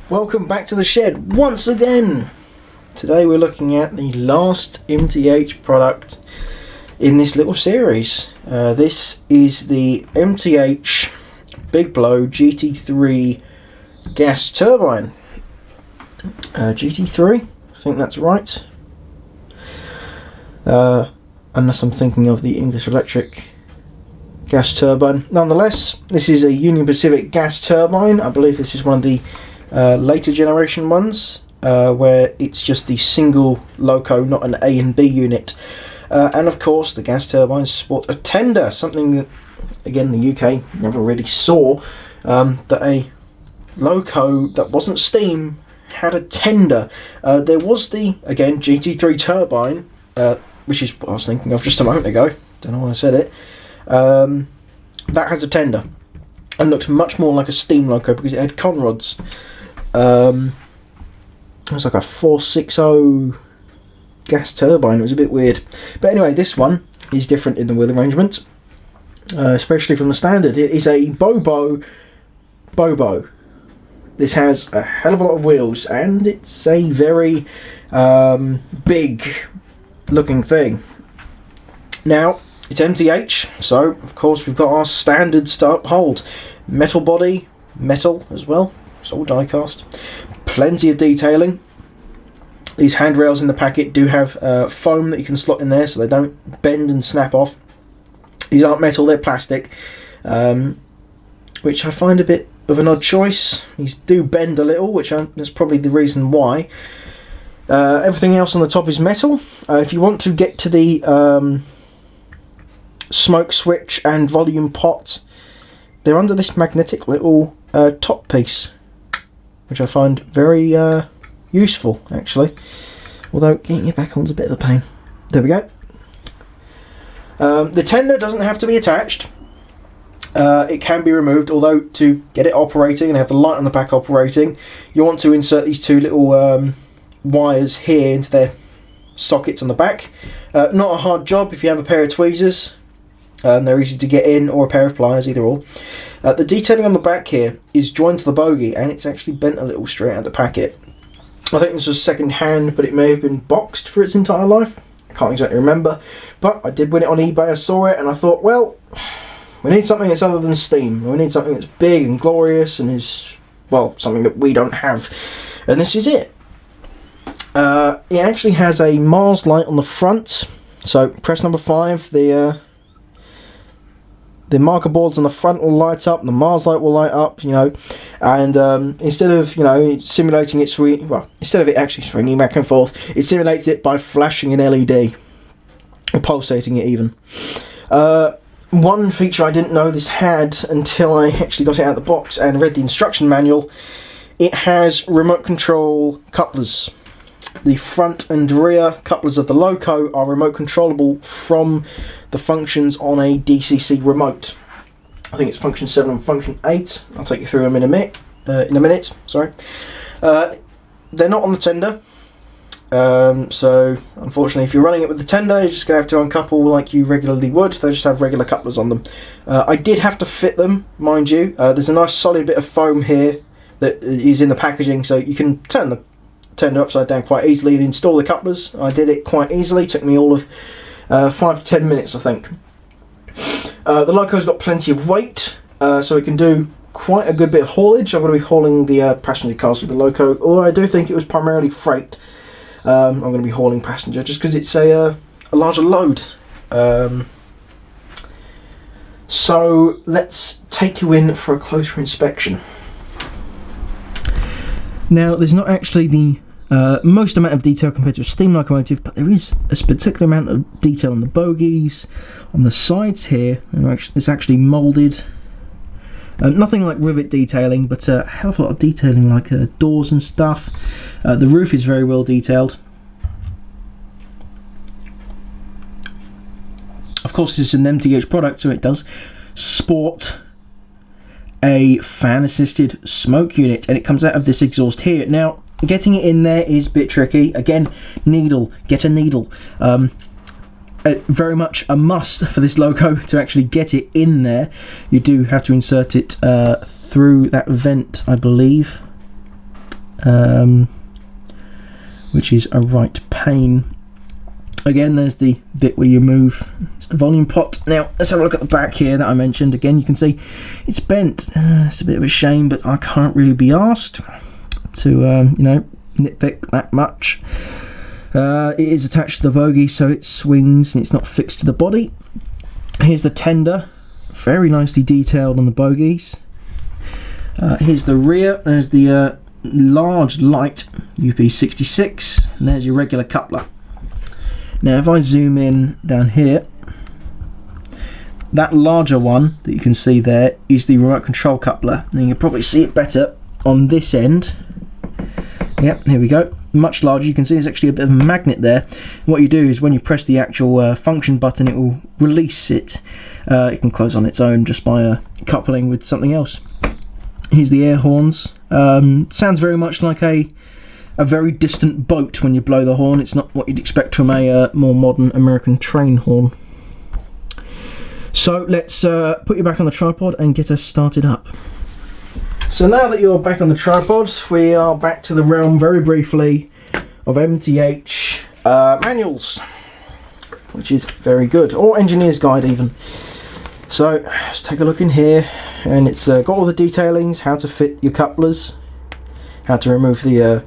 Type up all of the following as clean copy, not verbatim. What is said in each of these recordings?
Welcome back to the shed once again. Today we're looking at the last MTH product in this little series. This is the MTH Big Blow GT3 gas turbine. GT3, I think that's right. Unless I'm thinking of the English Electric gas turbine. Nonetheless, this is a Union Pacific gas turbine. I believe this is one of the later generation ones, where it's just the single loco, not an A and B unit. And of course the gas turbines sport a tender, something that again the UK never really saw, that a loco that wasn't steam had a tender. There was the, again, GT3 turbine, which is what I was thinking of just a moment ago, don't know why I said it, that has a tender and looked much more like a steam loco because it had conrods. It was like a 460 gas turbine. It was a bit weird, but anyway, this one is different in the wheel arrangement, especially from the standard. It is a Bobo. This has a hell of a lot of wheels, and it's a very big looking thing. Now it's MTH, so of course we've got our standards to uphold. Metal body, metal as well. It's all die-cast. Plenty of detailing. These handrails in the packet do have foam that you can slot in there so they don't bend and snap off. These aren't metal, they're plastic, which I find a bit of an odd choice. These do bend a little, which that's probably the reason why. Everything else on the top is metal. If you want to get to the smoke switch and volume pot, they're under this magnetic little top piece, which I find very useful actually, although getting it back on's a bit of a pain. There we go. The tender doesn't have to be attached. It can be removed, although to get it operating and have the light on the back operating, you want to insert these two little wires here into their sockets on the back. Not a hard job if you have a pair of tweezers. They're easy to get in, or a pair of pliers, either or. The detailing on the back here is joined to the bogie, and it's actually bent a little straight out of the packet. I think this was second hand, but it may have been boxed for its entire life. I can't exactly remember, but I did win it on eBay. I saw it and I thought, well, we need something that's other than steam. We need something that's big and glorious and is, well, something that we don't have. And this is it. It actually has a Mars light on the front. So press number 5, the marker boards on the front will light up, the Mars light will light up, you know, and instead of, you know, simulating it swing, well, instead of it actually swinging back and forth, it simulates it by flashing an LED, or pulsating it even. One feature I didn't know this had until I actually got it out of the box and read the instruction manual, it has remote control couplers. The front and rear couplers of the loco are remote controllable from the functions on a DCC remote. I think it's function 7 and function 8. I'll take you through them in a minute. Sorry. They're not on the tender, so unfortunately if you're running it with the tender, you're just going to have to uncouple like you regularly would. They just have regular couplers on them. I did have to fit them, mind you. There's a nice solid bit of foam here that is in the packaging, so you can turn the tender upside down quite easily and install the couplers. I did it quite easily. It took me all of 5 to 10 minutes, I think. The loco's got plenty of weight, so it can do quite a good bit of haulage. I'm going to be hauling the passenger cars with the loco, although I do think it was primarily freight. I'm going to be hauling passenger just because it's a larger load. So let's take you in for a closer inspection. Now, there's not actually the most amount of detail compared to a steam locomotive, but there is a particular amount of detail on the bogies, on the sides here. It's actually moulded. Nothing like rivet detailing, but a hell of a lot of detailing, like doors and stuff. The roof is very well detailed. Of course, this is an MTH product, so it does sport a fan-assisted smoke unit, and it comes out of this exhaust here. Now, getting it in there is a bit tricky. Again, needle, get a needle. very much a must for this logo to actually get it in there. You do have to insert it through that vent, I believe, which is a right pain. Again, there's the bit where you move, it's the volume pot. Now let's have a look at the back here that I mentioned. Again, you can see it's bent. It's a bit of a shame, but I can't really be asked to you know, nitpick that much. It is attached to the bogie, so it swings and it's not fixed to the body. Here's the tender, very nicely detailed on the bogies. Here's the rear. There's the large light UP66, and there's your regular coupler. Now if I zoom in down here, that larger one that you can see there is the remote control coupler. And you can probably see it better on this end. Yep, here we go. Much larger. You can see there's actually a bit of a magnet there. What you do is when you press the actual function button, it will release it. It can close on its own just by coupling with something else. Here's the air horns. Sounds very much like a very distant boat when you blow the horn. It's not what you'd expect from a more modern American train horn. So let's put you back on the tripod and get us started up. So now that you're back on the tripod, we are back to the realm very briefly of Mth Manuals, which is very good, or Engineer's Guide even. So let's take a look in here, and it's got all the detailings, how to fit your couplers, how to remove the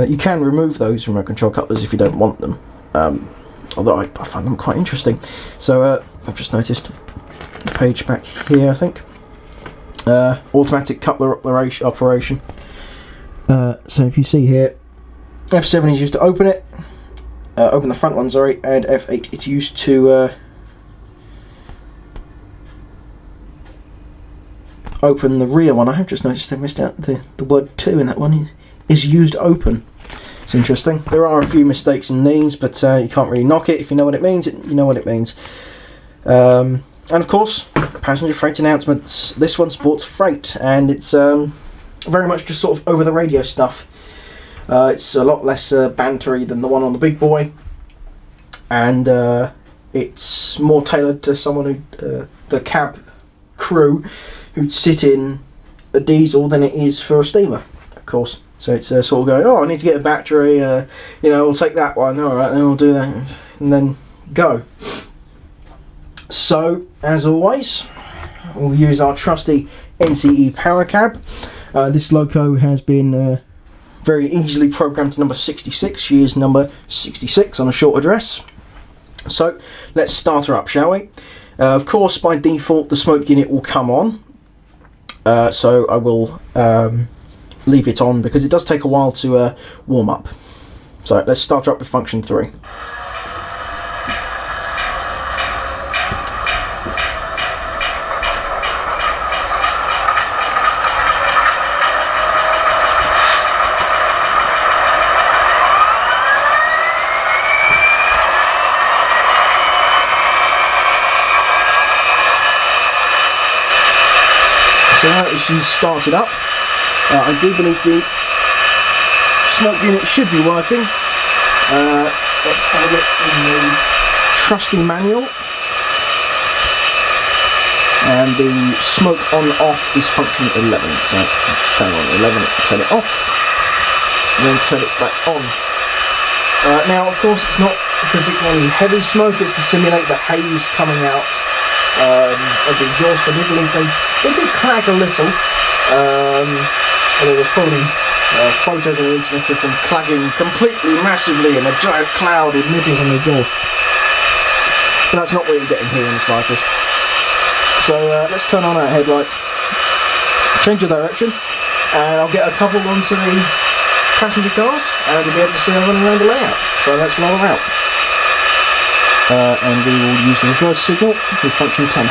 you can remove those remote control couplers if you don't want them, although I find them quite interesting. So I've just noticed the page back here, I think. Automatic coupler operation. So if you see here, F7 is used to open it, open the front one, sorry, and F8 it's used to open the rear one. I have just noticed they missed out the word 2 in that one. Is used open. It's interesting. There are a few mistakes in these, but you can't really knock it. If you know what it means, you know what it means. And of course, passenger freight announcements. This one sports freight, and it's very much just sort of over the radio stuff. It's a lot less bantery than the one on the big boy, and it's more tailored to someone who, the cab crew, who'd sit in a diesel than it is for a steamer, of course. So it's sort of going, oh, I need to get a battery, you know, we'll take that one, alright, then we'll do that, and then go. So, as always, we'll use our trusty NCE power cab. This loco has been very easily programmed to number 66. She is number 66 on a short address. So, let's start her up, shall we? Of course, by default, the smoke unit will come on. So I will leave it on because it does take a while to warm up. So let's start her up with function 3. So now that she's started up, I do believe the smoke unit should be working. Let's have a look in the trusty manual. And the smoke on off is function 11. So let's turn on 11, turn it off, and then turn it back on. Now, of course, it's not particularly heavy smoke. It's to simulate the haze coming out of the exhaust. I do believe they do clag a little, although there's probably photos on the internet of them clagging completely massively in a giant cloud emitting from the exhaust. But that's not what you're getting here in the slightest. So let's turn on our headlight, change the direction, and I'll get a couple onto the passenger cars, and you'll be able to see her running around the layout. So let's roll her out. And we will use the reverse signal with function 10.